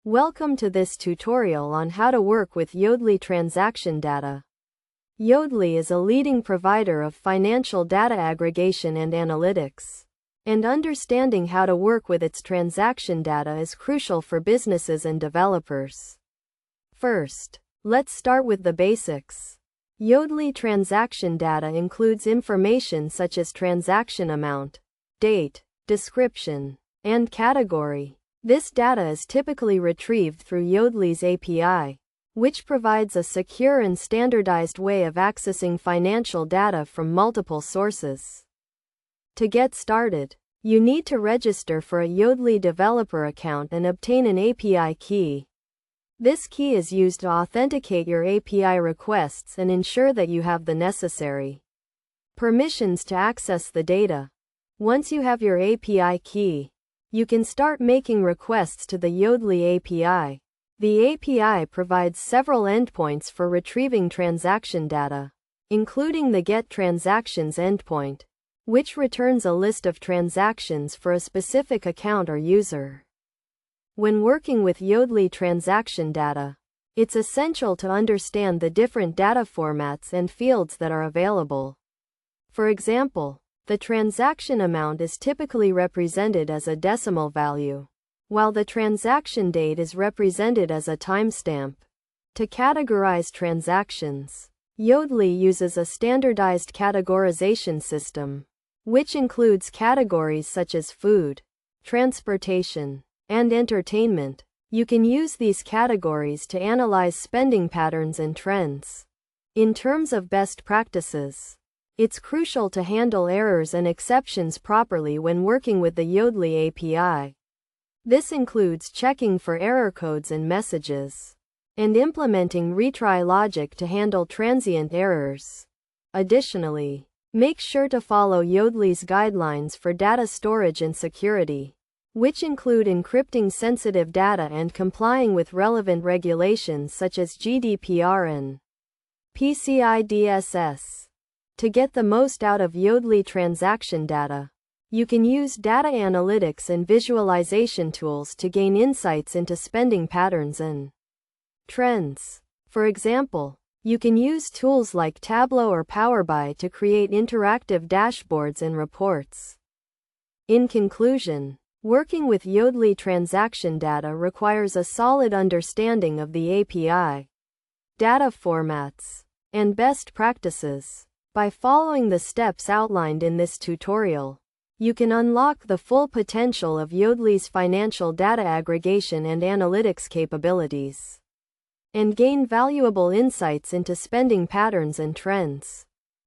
Welcome to this tutorial on how to work with Yodlee transaction data. Yodlee is a leading provider of financial data aggregation and analytics, and understanding how to work with its transaction data is crucial for businesses and developers. First, let's start with the basics. Yodlee transaction data includes information such as transaction amount, date, description, and category. This data is typically retrieved through Yodlee's API, which provides a secure and standardized way of accessing financial data from multiple sources. To get started, you need to register for a Yodlee developer account and obtain an API key. This key is used to authenticate your API requests and ensure that you have the necessary permissions to access the data. Once you have your API key, you can start making requests to the Yodlee API. The API provides several endpoints for retrieving transaction data, including the Get Transactions endpoint, which returns a list of transactions for a specific account or user. When working with Yodlee transaction data, it's essential to understand the different data formats and fields that are available. For example, the transaction amount is typically represented as a decimal value, while the transaction date is represented as a timestamp. To categorize transactions, Yodlee uses a standardized categorization system, which includes categories such as food, transportation, and entertainment. You can use these categories to analyze spending patterns and trends. In terms of best practices, it's crucial to handle errors and exceptions properly when working with the Yodlee API. This includes checking for error codes and messages, and implementing retry logic to handle transient errors. Additionally, make sure to follow Yodlee's guidelines for data storage and security, which include encrypting sensitive data and complying with relevant regulations such as GDPR and PCI DSS. To get the most out of Yodlee transaction data, you can use data analytics and visualization tools to gain insights into spending patterns and trends. For example, you can use tools like Tableau or Power BI to create interactive dashboards and reports. In conclusion, working with Yodlee transaction data requires a solid understanding of the API, data formats, and best practices. By following the steps outlined in this tutorial, you can unlock the full potential of Yodlee's financial data aggregation and analytics capabilities, and gain valuable insights into spending patterns and trends.